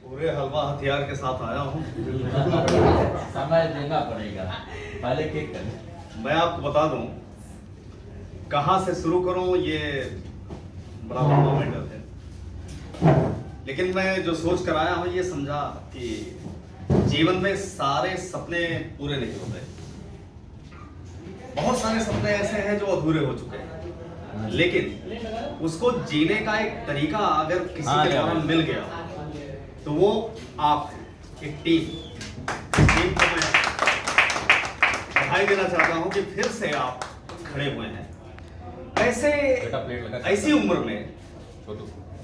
पूरे हलवा हथियार के साथ आया हूँ। समय देना पड़ेगा, पहले केक कर। मैं आपको बता दूं कहाँ से शुरू करूं, ये बड़ा लंबा मैटर है, लेकिन मैं जो सोच कर आया हूं ये समझा कि जीवन में सारे सपने पूरे नहीं होते। बहुत सारे सपने ऐसे हैं जो अधूरे हो चुके हैं, लेकिन उसको जीने का एक तरीका अगर किसी के द्वारा मिल गया तो वो आप एक टीम को मैं बधाई देना चाहता हूं कि फिर से आप खड़े हुए हैं। ऐसी उम्र में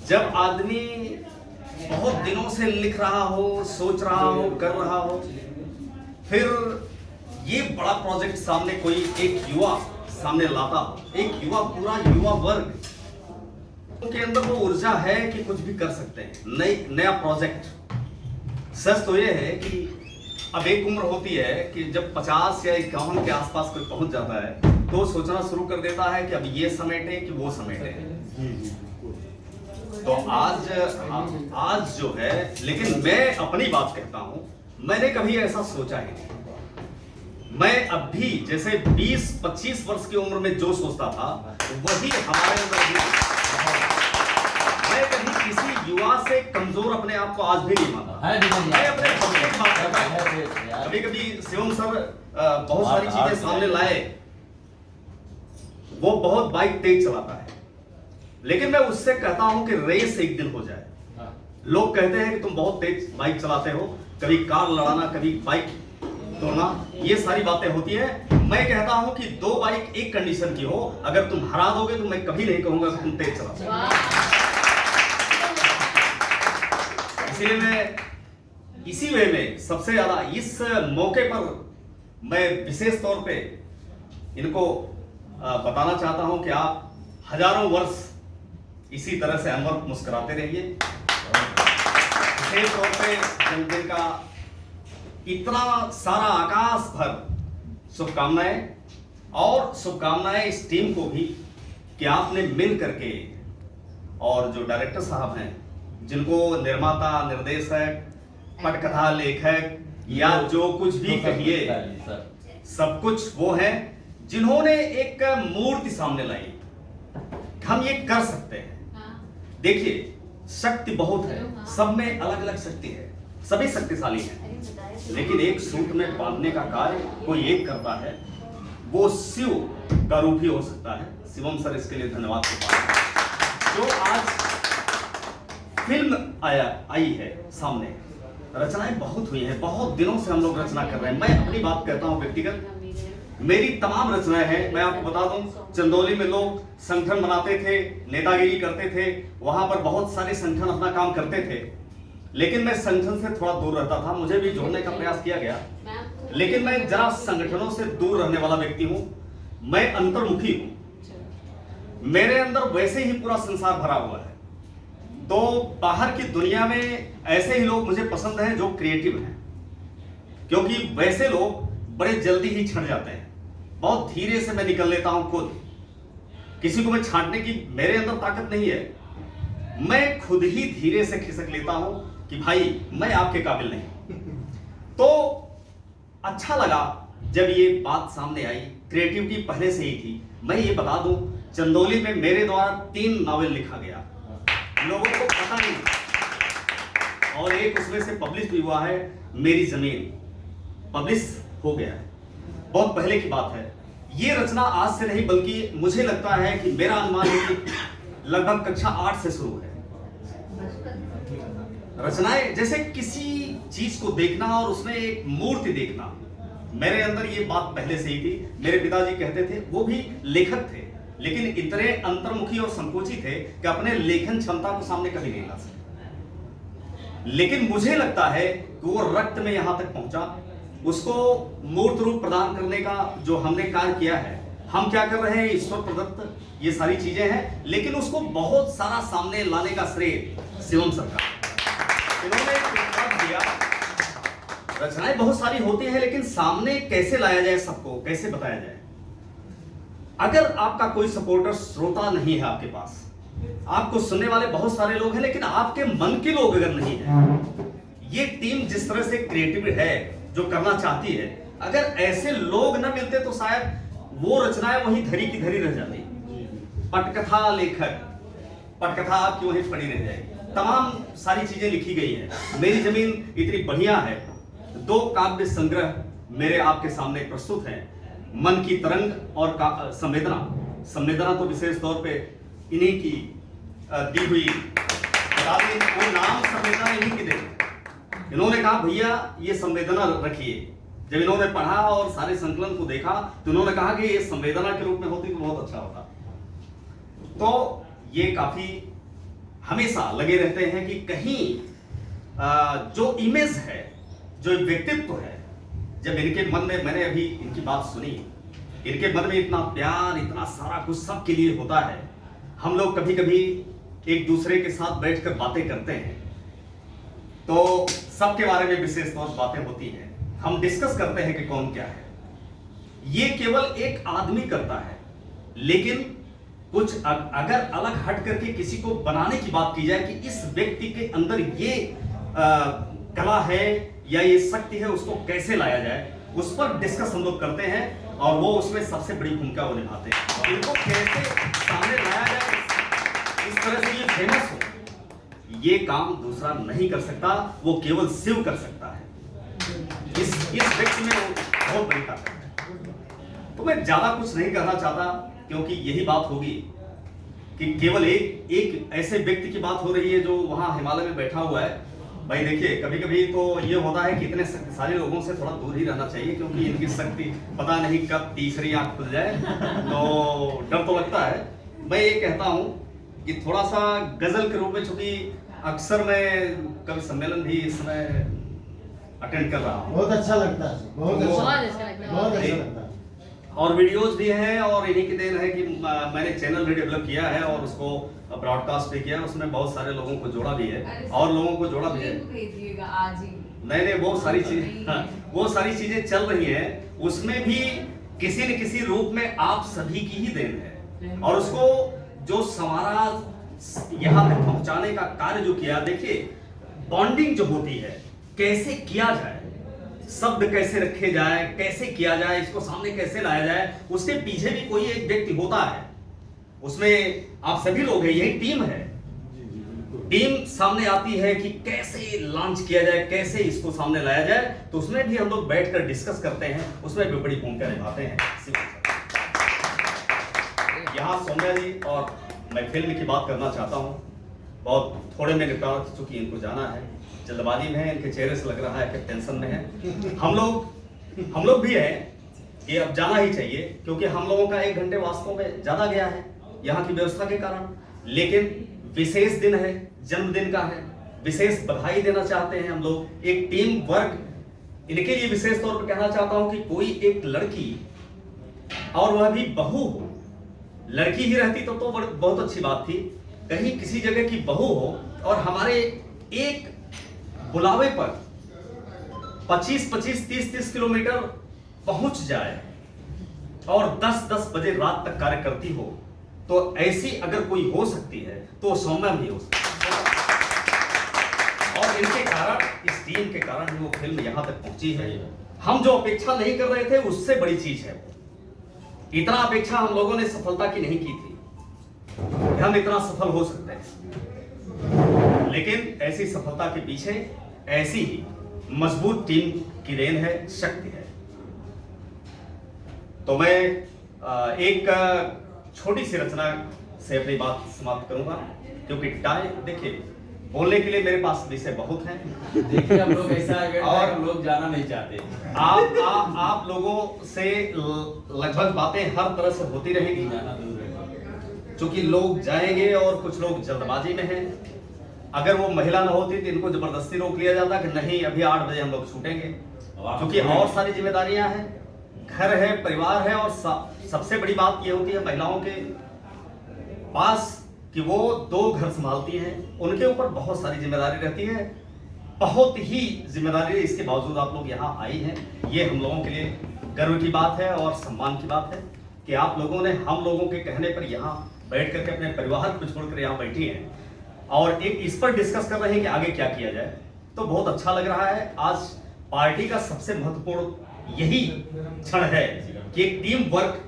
जब आदमी बहुत दिनों से लिख रहा हो, सोच रहा हो, कर रहा हो, फिर ये बड़ा प्रोजेक्ट सामने कोई एक युवा सामने लाता हो, एक युवा, पूरा युवा वर्ग, उनके अंदर वो ऊर्जा है कि कुछ भी कर सकते हैं, नया प्रोजेक्ट। सच तो ये है कि अब एक उम्र होती है कि जब 50 या 51 के आसपास कोई पहुंच जाता है तो सोचना शुरू कर देता है कि अब ये समेटे कि वो समेटे। तो आज जो है, लेकिन मैं अपनी बात कहता हूं, मैंने कभी ऐसा सोचा ही नहीं। मैं अब भी जैसे 20-25 वर्ष की उम्र में जो सोचता था वही हमारे अंदर भी। मैं कभी किसी युवा से कमजोर अपने आप को आज भी नहीं मानता। मैं अपने कभी कभी शिवम सर बहुत सारी चीजें सामने लाए, वो बहुत बाइक तेज चलाता है, लेकिन मैं उससे कहता हूं कि रेस एक दिन हो जाए। लोग कहते हैं कि तुम बहुत तेज बाइक चलाते हो, कभी कार लड़ाना, कभी बाइक तोड़ना, ये सारी बातें होती है। मैं कहता हूं कि दो बाइक एक कंडीशन की हो, अगर तुम हरा दोगे तो मैं कभी नहीं कहूंगा कि तुम तेज चलाते हो। इसलिए मैं इसी वे में सबसे ज्यादा इस मौके पर मैं विशेष तौर पे इनको बताना चाहता हूं कि आप हजारों वर्ष इसी तरह से अनवर मुस्कुराते रहिए। विशेष तौर पे जन्मदिन का इतना सारा आकाश भर शुभकामनाएं, और शुभकामनाएं इस टीम को भी कि आपने मिल करके, और जो डायरेक्टर साहब हैं, जिनको निर्माता, निर्देशक, पटकथा लेखक या जो कुछ भी कहिए, सब कुछ वो हैं जिन्होंने एक मूर्ति सामने लाई, हम ये कर सकते हैं। देखिए, शक्ति बहुत है, सब में अलग अलग शक्ति है, सभी शक्तिशाली हैं, लेकिन एक सूट में बांधने का कार्य कोई एक करता है, वो शिव का रूप ही हो सकता है। शिवम सर इसके लिए धन्यवाद के पात्र हैं। जो आज फिल्म आई है सामने, रचनाएं बहुत हुई हैं, बहुत दिनों से हम लोग रचना कर रहे हैं। मैं अपनी बात कहता हूं, व्यक्तिगत मेरी तमाम रचनाएं हैं। मैं आपको बता दूं, चंदौली में लोग संगठन बनाते थे, नेतागिरी करते थे, वहां पर बहुत सारे संगठन अपना काम करते थे, लेकिन मैं संगठन से थोड़ा दूर रहता था। मुझे भी जोड़ने का प्रयास किया गया, लेकिन मैं जरा संगठनों से दूर रहने वाला व्यक्ति हूं। मैं अंतर्मुखी हूं, मेरे अंदर वैसे ही पूरा संसार भरा हुआ है। तो बाहर की दुनिया में ऐसे ही लोग मुझे पसंद हैं जो क्रिएटिव हैं, क्योंकि वैसे लोग बड़े जल्दी ही छट जाते हैं। बहुत धीरे से मैं निकल लेता हूं खुद, किसी को मैं छांटने की मेरे अंदर ताकत नहीं है। मैं खुद ही धीरे से खिसक लेता हूं कि भाई मैं आपके काबिल नहीं। तो अच्छा लगा जब ये बात सामने आई। क्रिएटिविटी पहले से ही थी। मैं ये बता दूं, चंदौली में मेरे द्वारा 3 नावल लिखा गया, लोगों को पता नहीं, और एक उसमें से पब्लिश भी हुआ है, मेरी जमीन पब्लिश हो गया है, बहुत पहले की बात है। ये रचना आज से नहीं, बल्कि मुझे लगता है कि मेरा अनुमान है कि लगभग कक्षा 8 से शुरू है। रचनाएं जैसे किसी चीज को देखना और उसमें एक मूर्ति देखना, मेरे अंदर ये बात पहले से ही थी। मेरे पिताजी कहते थे, वो भी लेखक थे, लेकिन इतने अंतर्मुखी और संकोची थे कि अपने लेखन क्षमता को सामने कभी नहीं ला सके। लेकिन मुझे लगता है कि वो रक्त में यहां तक पहुंचा, उसको मूर्त रूप प्रदान करने का जो हमने कार्य किया है, हम क्या कर रहे हैं, ईश्वर प्रदत्त ये सारी चीजें हैं, लेकिन उसको बहुत सारा सामने लाने का श्रेय शिवम सर का। इन्होंने एक किताब दिया, रचनाएं बहुत सारी होती हैं, लेकिन सामने कैसे लाया जाए, सबको कैसे बताया जाए। अगर आपका कोई सपोर्टर, श्रोता नहीं है आपके पास, आपको सुनने वाले बहुत सारे लोग हैं, लेकिन आपके मन के लोग अगर नहीं है, ये टीम जिस तरह से क्रिएटिव है, जो करना चाहती है, अगर ऐसे लोग न मिलते तो शायद वो रचनाएं वहीं धरी की धरी रह जाती। पटकथा लेखक, पटकथा आपकी वहीं पड़ी रह जाएगी। तमाम सारी चीजें लिखी गई हैं। मेरी जमीन इतनी बढ़िया है। 2 काव्य संग्रह मेरे आपके सामने प्रस्तुत हैं, मन की तरंग और संवेदना। संवेदना तो विशेष तौर पे इन्हीं की दी हुई किताबें, वो नाम संवेदना इन्हीं की दे। इन्होंने कहा भैया ये संवेदना रखिए। जब इन्होंने पढ़ा और सारे संकलन को देखा तो इन्होंने कहा कि ये संवेदना के रूप में होती तो बहुत अच्छा होता। तो ये काफी हमेशा लगे रहते हैं कि कहीं जो इमेज है, जो व्यक्तित्व है, जब इनके मन में, मैंने अभी इनकी बात सुनी, इनके मन में इतना प्यार, इतना सारा कुछ सबके लिए होता है। हम लोग कभी कभी एक दूसरे के साथ बैठकर बातें करते हैं तो सबके बारे में विशेष तौर बातें होती हैं, हम डिस्कस करते हैं कि कौन क्या है। ये केवल एक आदमी करता है, लेकिन कुछ अगर अलग हट करके किसी को बनाने की बात की जाए कि इस व्यक्ति के अंदर ये कला है या ये शक्ति है, उसको कैसे लाया जाए, उस पर डिस्कस हम लोग करते हैं और वो उसमें सबसे बड़ी भूमिका वो निभाते हैं। इनको कैसे सामने लाया जाए, इस तरह से ये फेमस हो, ये काम दूसरा नहीं कर सकता, वो केवल शिव कर सकता है। इस व्यक्ति में बहुत बड़ी ताकत है। तो मैं ज्यादा कुछ नहीं कहना चाहता, क्योंकि यही बात होगी कि केवल एक ऐसे व्यक्ति की बात हो रही है जो वहां हिमालय में बैठा हुआ है। भाई देखिए, कभी कभी तो ये होता है कि इतने शक्तिशाली लोगों से थोड़ा दूर ही रहना चाहिए, क्योंकि इनकी शक्ति पता नहीं कब तीसरी आंख खुल जाए, तो डर तो लगता है। मैं ये कहता हूं कि थोड़ा सा गजल के रूप में, चूंकि अक्सर मैं कवि सम्मेलन भी इस समय अटेंड कर रहा हूँ, बहुत अच्छा लगता है, बहुत अच्छा लगता है। और वीडियोस भी हैं, और इन्हीं की देन है कि मैंने चैनल भी डेवलप किया है और उसको ब्रॉडकास्ट भी किया है। उसमें बहुत सारे लोगों को जोड़ा भी है और लोगों को जोड़ा भी है। नहीं, वो सारी चीजें चल रही हैं। उसमें भी किसी न किसी रूप में आप सभी की ही देन है, और उसको जो संवारा, यहाँ तक पहुंचाने का कार्य जो किया, देखिए बॉन्डिंग जो होती है, कैसे किया जाए, शब्द कैसे रखे जाए, कैसे किया जाए, इसको सामने कैसे लाया जाए, उसके पीछे भी कोई एक व्यक्ति होता है। उसमें आप सभी लोग हैं, यही टीम है। टीम सामने आती है कि कैसे लॉन्च किया जाए, कैसे इसको सामने लाया जाए, तो उसमें भी हम लोग बैठकर डिस्कस करते हैं, उसमें भी बड़ी भूमिका निभाते हैं। यहाँ सौम्या जी और मैं फिल्म की बात करना चाहता हूँ। बहुत थोड़े में निपटा, चूंकि इनको जाना है, जल्दबाजी में है, इनके चेहरे से लग रहा है कि टेंशन में है। हम लोग भी हैं कि अब जाना ही चाहिए, क्योंकि हम लोगों का 1 घंटे वास्तव में ज्यादा गया है यहाँ की व्यवस्था के कारण। लेकिन विशेष दिन है, जन्मदिन का है, विशेष बधाई देना चाहते हैं हम लोग। एक टीम वर्क, इनके लिए विशेष तौर पर कहना चाहता हूं कि कोई एक लड़की, और वह भी बहू हो, लड़की ही रहती तो बहुत अच्छी बात थी, कहीं किसी जगह की बहू हो और हमारे एक बुलावे पर 25-25, 30-30 किलोमीटर पहुंच जाए और 10-10 बजे रात तक कार्य करती हो, तो ऐसी अगर कोई हो सकती है तो सौम्या भी हो सकती है। और इनके कारण, इस टीम के कारण ही वो फिल्म यहां तक पहुंची है। हम जो अपेक्षा नहीं कर रहे थे, उससे बड़ी चीज है। इतना अपेक्षा हम लोगों ने सफलता की नहीं की थी, हम इतना सफल हो सकते हैं। लेकिन ऐसी सफलता के पीछे ऐसी ही मजबूत टीम की देन है, शक्ति है। तो मैं एक छोटी सी रचना से अपनी बात समाप्त करूंगा, क्योंकि देखिए बोलने के लिए मेरे पास विषय बहुत हैं। देखिए हम लोग ऐसा और लोग जाना नहीं चाहते। आप लोगों से लगभग बातें हर तरह से होती रहेगी, जाना दूर है, क्योंकि लोग जाएंगे और कुछ लोग जल्दबाजी में हैं। अगर वो महिला ना होती तो इनको जबरदस्ती रोक लिया जाता कि नहीं अभी 8 बजे हम लोग छूटेंगे, क्योंकि और सारी जिम्मेदारियां हैं, घर है, परिवार है। और सबसे बड़ी बात ये होती है महिलाओं के पास कि वो 2 घर संभालती हैं, उनके ऊपर बहुत सारी जिम्मेदारी रहती है, बहुत ही जिम्मेदारी है। इसके बावजूद आप लोग यहाँ आई हैं, ये हम लोगों के लिए गर्व की बात है और सम्मान की बात है कि आप लोगों ने हम लोगों के कहने पर यहाँ बैठ करके अपने परिवार को छोड़कर यहाँ बैठी हैं और एक इस पर डिस्कस कर रहे हैं कि आगे क्या किया जाए। तो बहुत अच्छा लग रहा है। आज पार्टी का सबसे महत्वपूर्ण यही क्षण है कि एक टीम वर्क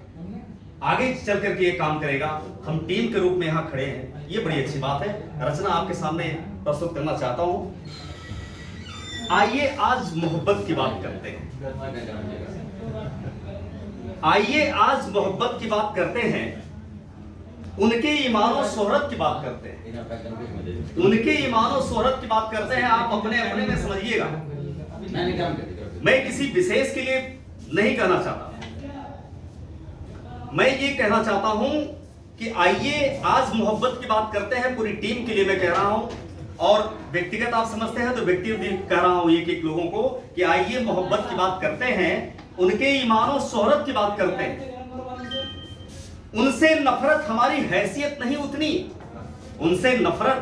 आगे चल करके ये काम करेगा। हम टीम के रूप में यहाँ खड़े हैं, ये बड़ी अच्छी बात है। रचना आपके सामने प्रस्तुत करना चाहता हूँ। आइए आज मोहब्बत की बात करते हैं। आइए आज मोहब्बत की बात करते हैं, उनके ईमान और शोहरत की बात करते हैं, उनके ईमान और शोहरत की बात करते हैं। आप अपने अपने में समझिएगा, मैं किसी विशेष के लिए नहीं कहना चाहता, मैं ये कहना चाहता हूं कि आइए आज मोहब्बत की बात करते हैं। पूरी टीम के लिए मैं कह रहा हूं, और व्यक्तिगत आप समझते हैं तो व्यक्तिगत भी कह रहा हूं एक एक लोगों को कि आइए मोहब्बत की बात करते हैं, उनके ईमान और शोहरत की बात करते हैं। उनसे नफरत हमारी हैसियत नहीं उतनी, उनसे नफरत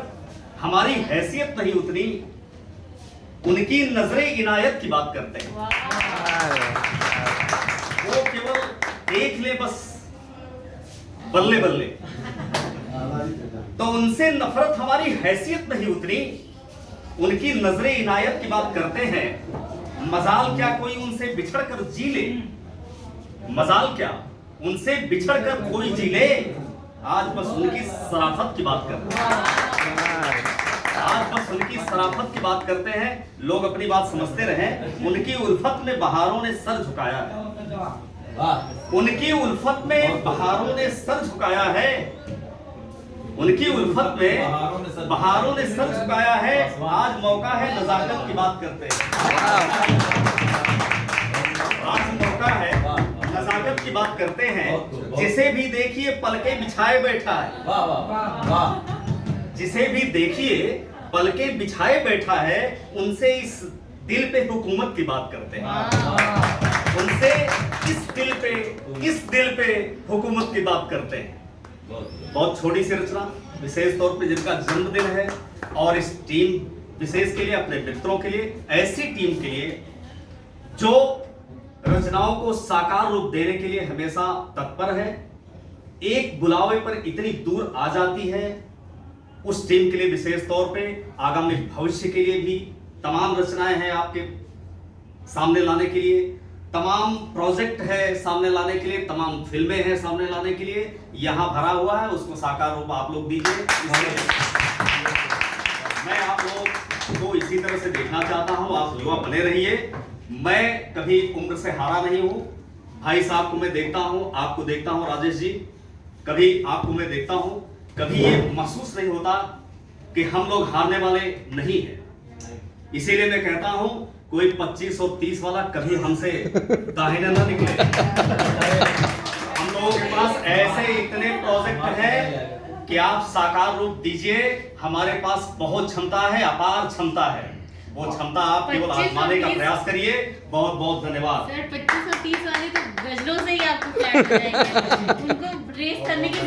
हमारी हैसियत नहीं उतनी, उनकी नजरे इनायत की बात करते हैं। वो केवल देख ले बस, बल्ले बल्ले, तो उनसे नफरत हमारी हैसियत नहीं उतनी, उनकी नजरे इनायत की बात करते हैं। मजाल क्या कोई उनसे बिछड़ कर जी ले, मजाल क्या उनसे बिछड़ कर कोई जी ले, आज बस उनकी शराफत की बात करते हैं, आज बस उनकी शराफत की बात करते हैं। लोग अपनी बात समझते रहें। उनकी उल्फत में बहारों ने सर झुकाया है, उनकी उल्फत में बहारों ने सर झुकाया है, उनकी उल्फत में बहारों ने सर झुकाया है। आज मौका है नजाकत की बात करते हैं, आज मौका है नजाकत की बात करते हैं। जिसे भी देखिए पलके बिछाए बैठा है, जिसे भी देखिए पलके बिछाए बैठा है, उनसे इस दिल पे हुकूमत की बात करते हैं, उनसे इस दिल पे हुकूमत की बात करते हैं। बहुत छोटी सी रचना, विशेष तौर पे जिनका जन्मदिन है, और इस टीम विशेष के लिए, अपने मित्रों के लिए, ऐसी टीम के लिए जो रचनाओं को साकार रूप देने के लिए हमेशा तत्पर है, एक बुलावे पर इतनी दूर आ जाती है, उस टीम के लिए विशेष तौर पे आगामी भविष्य के लिए भी तमाम रचनाएं हैं आपके सामने लाने के लिए, तमाम प्रोजेक्ट है सामने लाने के लिए, तमाम फिल्में हैं सामने लाने के लिए, यहां भरा हुआ है, उसको साकार रूप आप लोग दीजिए। मैं आप लोग को इसी तरह से देखना चाहता हूं, आप युवा बने रहिए। मैं कभी उम्र से हारा नहीं हूं। भाई साहब को मैं देखता हूं, आपको देखता हूं राजेश जी, कभी आपको मैं देखता हूं, कभी ये महसूस नहीं होता कि हम लोग हारने वाले नहीं हैं। इसीलिए मैं कहता हूं कोई 25 और 30 वाला कभी हमसे दाहिने ना निकले। हम लोगों के पास ऐसे इतने प्रोजेक्ट हैं कि आप साकार रूप दीजिए। हमारे पास बहुत क्षमता है, अपार क्षमता है, वो क्षमता आप केवल आजमाने का प्रयास करिए। बहुत बहुत धन्यवाद। सर 25 और 30 वाले तो गजलों से ही आपको फ्लैट कराएंगे, उनको रेस करने की